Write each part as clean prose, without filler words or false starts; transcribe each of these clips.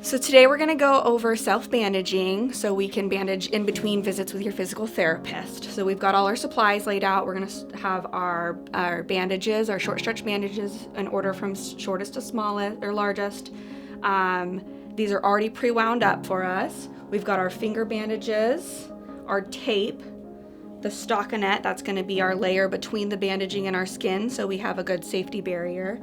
So today we're going to go over self-bandaging so we can bandage in between visits with your physical therapist. So we've got all our supplies laid out. We're going to have our bandages, our short stretch bandages in order from shortest to smallest or largest. These are already pre-wound up for us. We've got our finger bandages, our tape, the Stockinette, that's going to be our layer between the bandaging and our skin so we have a good safety barrier.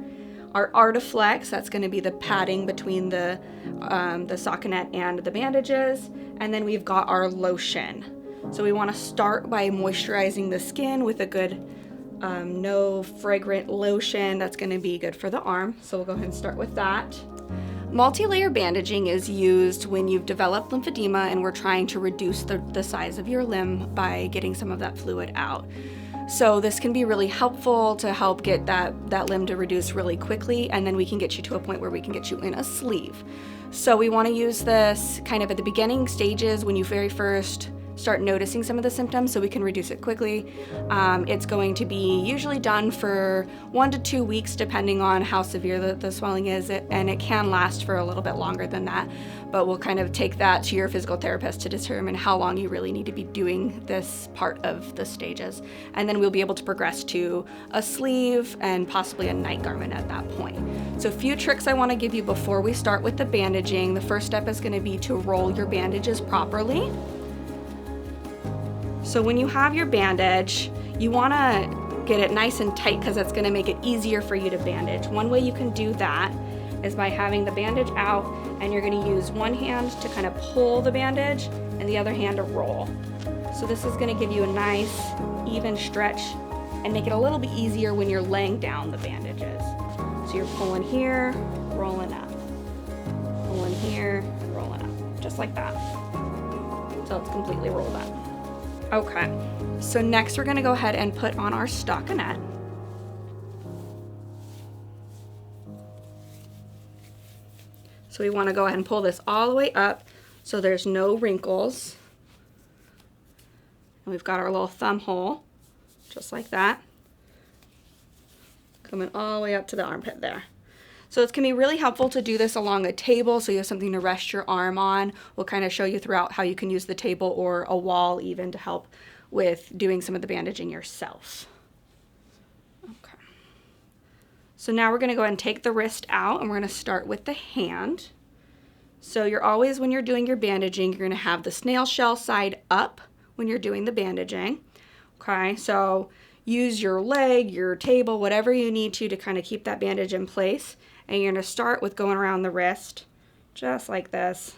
Our Artiflex, that's going to be the padding between the Stockinette and the bandages. And then we've got our lotion. So we want to start by moisturizing the skin with a good no fragrant lotion that's going to be good for the arm. So we'll go ahead and start with that. Multi-layer bandaging is used when you've developed lymphedema and we're trying to reduce the size of your limb by getting some of that fluid out. So this can be really helpful to help get that limb to reduce really quickly, and then we can get you to a point where we can get you in a sleeve. So we want to use this kind of at the beginning stages when you very first start noticing some of the symptoms so we can reduce it quickly. It's going to be usually done for 1 to 2 weeks depending on how severe the swelling is, and it can last for a little bit longer than that, but we'll kind of take that to your physical therapist to determine how long you really need to be doing this part of the stages, and then we'll be able to progress to a sleeve and possibly a night garment at that point. So a few tricks I want to give you before we start with the bandaging. The first step is going to be to roll your bandages properly. So when you have your bandage, you want to get it nice and tight because that's going to make it easier for you to bandage. One way you can do that is by having the bandage out, and you're going to use one hand to kind of pull the bandage and the other hand to roll. So this is going to give you a nice even stretch and make it a little bit easier when you're laying down the bandages. So you're pulling here, rolling up, pulling here, rolling up, just like that, until it's completely rolled up. Okay, so next we're going to go ahead and put on our Stockinette. So we want to go ahead and pull this all the way up so there's no wrinkles. And we've got our little thumb hole, just like that, coming all the way up to the armpit there. So it's going to be really helpful to do this along a table so you have something to rest your arm on. We'll kind of show you throughout how you can use the table or a wall even to help with doing some of the bandaging yourself. Okay. So now we're going to go ahead and take the wrist out, and we're going to start with the hand. So you're always, when you're doing your bandaging, you're going to have the snail shell side up when you're doing the bandaging. Okay, so use your leg, your table, whatever you need to kind of keep that bandage in place. And you're going to start with going around the wrist, just like this,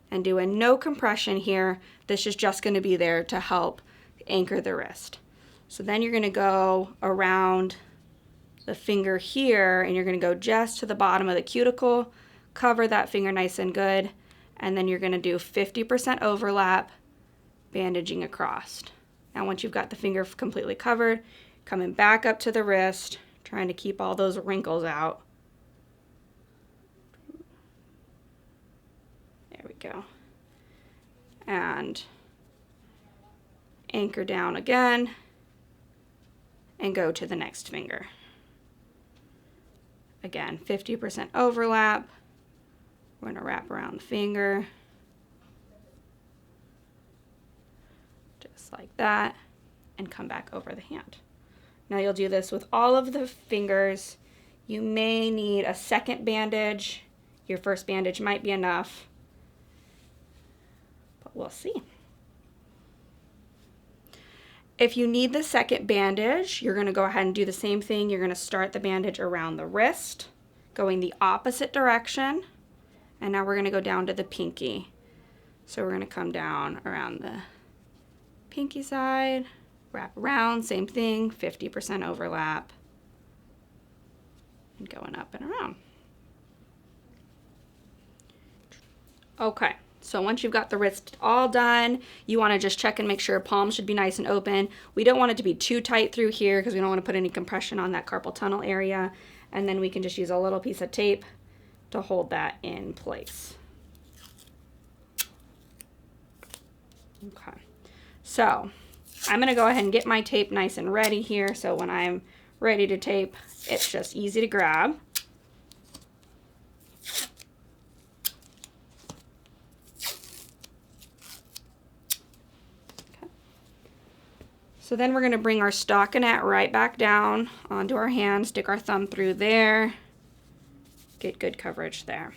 and doing no compression here. This is just going to be there to help anchor the wrist. So then you're going to go around the finger here, and you're going to go just to the bottom of the cuticle, cover that finger nice and good, and then you're going to do 50% overlap, bandaging across. Now once you've got the finger completely covered, coming back up to the wrist, trying to keep all those wrinkles out. There we go. And anchor down again and go to the next finger. Again, 50% overlap. We're going to wrap around the finger. Just like that, and come back over the hand. Now you'll do this with all of the fingers. You may need a second bandage. Your first bandage might be enough, but we'll see. If you need the second bandage, you're going to go ahead and do the same thing. You're going to start the bandage around the wrist, going the opposite direction, and now we're going to go down to the pinky. So we're going to come down around the pinky side, wrap around, same thing, 50% overlap, and going up and around. Okay, so once you've got the wrist all done, you want to just check and make sure palms should be nice and open. We don't want it to be too tight through here because we don't want to put any compression on that carpal tunnel area, and then we can just use a little piece of tape to hold that in place. Okay, so I'm going to go ahead and get my tape nice and ready here, so when I'm ready to tape, it's just easy to grab. So then we're going to bring our stockinette right back down onto our hand, stick our thumb through there, get good coverage there.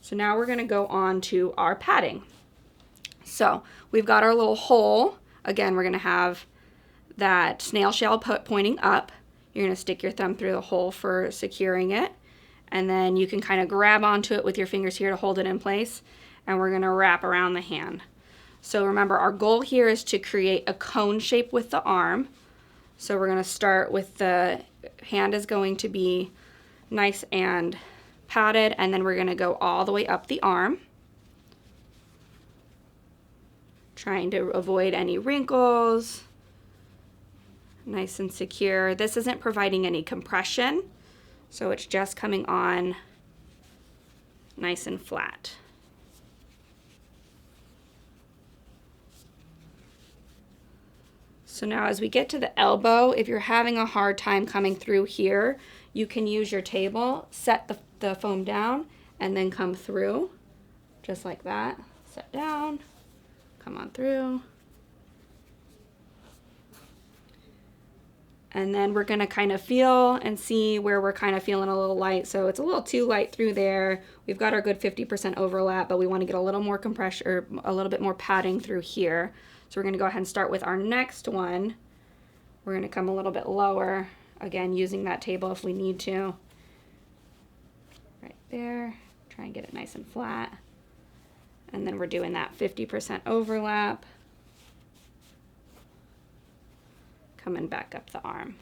So now we're going to go on to our padding. So we've got our little hole. Again, we're going to have that snail shell pointing up. You're going to stick your thumb through the hole for securing it, and then you can kind of grab onto it with your fingers here to hold it in place, and we're going to wrap around the hand. So remember, our goal here is to create a cone shape with the arm. So we're going to start with the hand is going to be nice and padded, and then we're going to go all the way up the arm, trying to avoid any wrinkles. Nice and secure. This isn't providing any compression, so it's just coming on nice and flat. So now as we get to the elbow, if you're having a hard time coming through here, you can use your table, set the foam down, and then come through, just like that. Set down, come on through. And then we're gonna kind of feel and see where we're kind of feeling a little light. So it's a little too light through there. We've got our good 50% overlap, but we wanna get a little more compression, or a little bit more padding through here. So we're gonna go ahead and start with our next one. We're gonna come a little bit lower, again, using that table if we need to. Right there, try and get it nice and flat. And then we're doing that 50% overlap. Coming back up the arm.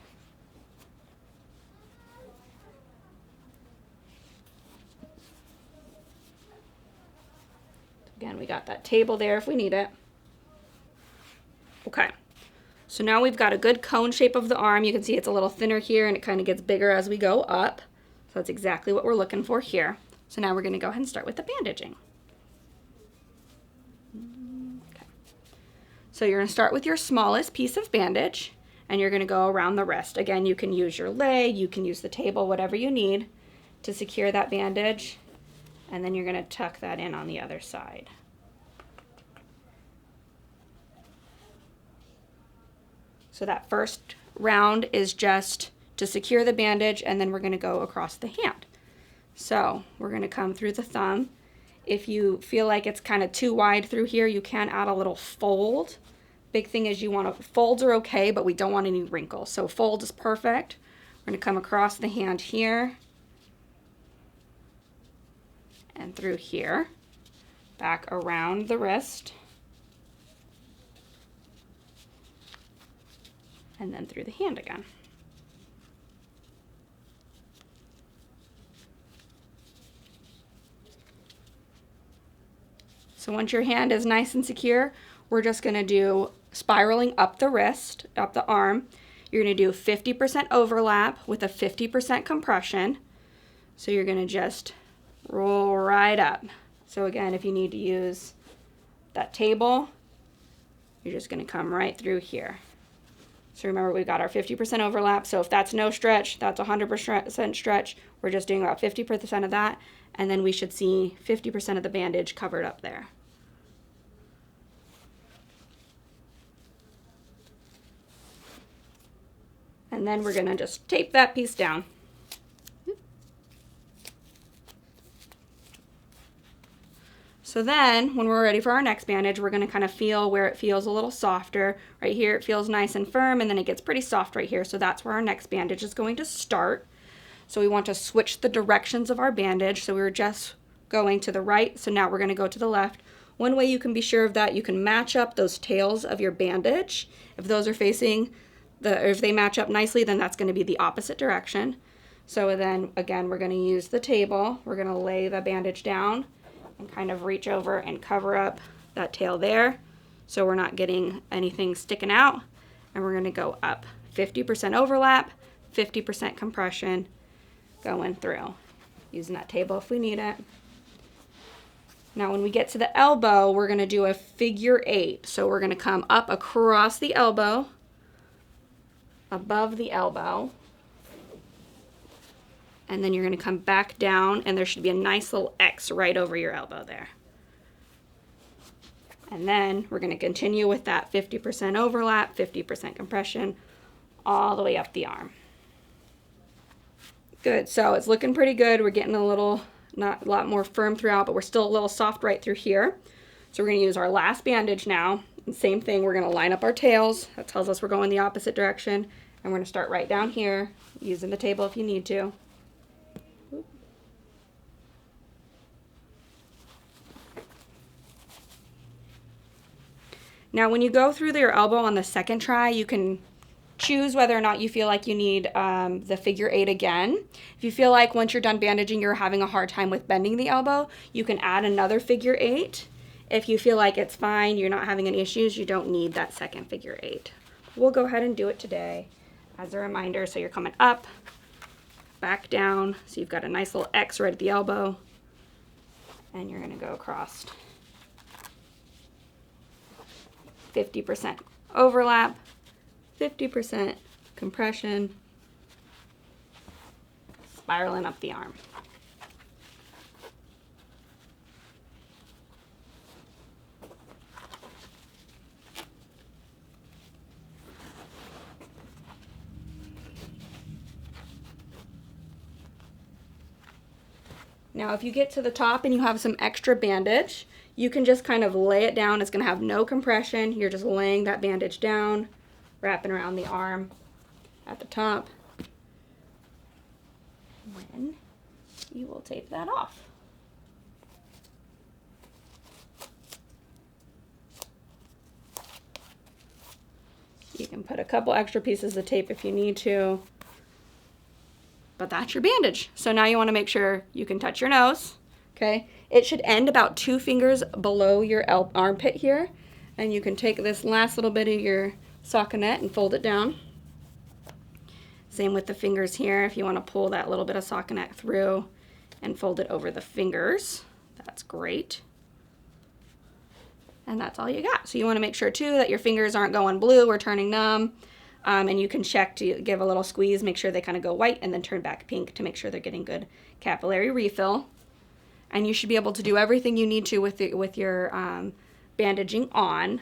Again, we got that table there if we need it. Okay, so now we've got a good cone shape of the arm. You can see it's a little thinner here and it kind of gets bigger as we go up. So that's exactly what we're looking for here. So now we're going to go ahead and start with the bandaging. Okay. So you're going to start with your smallest piece of bandage, and you're going to go around the wrist. Again, you can use your leg, you can use the table, whatever you need to secure that bandage. And then you're going to tuck that in on the other side. So that first round is just to secure the bandage, and then we're going to go across the hand. So we're going to come through the thumb. If you feel like it's kind of too wide through here, you can add a little fold. Big thing is you want to, folds are okay, but we don't want any wrinkles. So fold is perfect. We're going to come across the hand here and through here, back around the wrist, and then through the hand again. So once your hand is nice and secure, we're just going to do spiraling up the wrist, up the arm. You're going to do 50% overlap with a 50% compression. So you're going to just roll right up. So again, if you need to use that table, you're just going to come right through here. So remember, we've got our 50% overlap. So if that's no stretch, that's 100% stretch. We're just doing about 50% of that. And then we should see 50% of the bandage covered up there. And then we're gonna just tape that piece down. So then, when we're ready for our next bandage, we're gonna kind of feel where it feels a little softer. Right here, it feels nice and firm, and then it gets pretty soft right here. So that's where our next bandage is going to start. So we want to switch the directions of our bandage. So we were just going to the right, so now we're gonna go to the left. One way you can be sure of that, you can match up those tails of your bandage. If those are facing if they match up nicely, then that's gonna be the opposite direction. So then, again, we're gonna use the table. We're gonna lay the bandage down and kind of reach over and cover up that tail there, so we're not getting anything sticking out. And we're gonna go up. 50% overlap, 50% compression, going through. Using that table if we need it. Now when we get to the elbow, we're gonna do a figure 8. So we're gonna come up across the elbow, above the elbow, and then you're going to come back down, and there should be a nice little X right over your elbow there. And then we're going to continue with that 50% overlap, 50% compression, all the way up the arm. Good, so it's looking pretty good. We're getting a lot more firm throughout, but we're still a little soft right through here. So we're going to use our last bandage now. And same thing, we're going to line up our tails. That tells us we're going the opposite direction. And we're going to start right down here, using the table if you need to. Now when you go through your elbow on the second try, you can choose whether or not you feel like you need the figure 8 again. If you feel like once you're done bandaging you're having a hard time with bending the elbow, you can add another figure 8. If you feel like it's fine, you're not having any issues, you don't need that second figure 8. We'll go ahead and do it today as a reminder. So you're coming up, back down, so you've got a nice little X right at the elbow, and you're going to go across. 50% overlap, 50% compression, spiraling up the arm. Now if you get to the top and you have some extra bandage, you can just kind of lay it down. It's going to have no compression. You're just laying that bandage down, wrapping around the arm at the top. Then you will tape that off. You can put a couple extra pieces of tape if you need to, but that's your bandage. So now you want to make sure you can touch your nose. Okay, it should end about 2 fingers below your armpit here, and you can take this last little bit of your stockinette and fold it down. Same with the fingers here. If you want to pull that little bit of stockinette through and fold it over the fingers, that's great. And that's all you got. So you want to make sure too that your fingers aren't going blue or turning numb, and you can check to give a little squeeze, make sure they kind of go white and then turn back pink to make sure they're getting good capillary refill. And you should be able to do everything you need to with your bandaging on.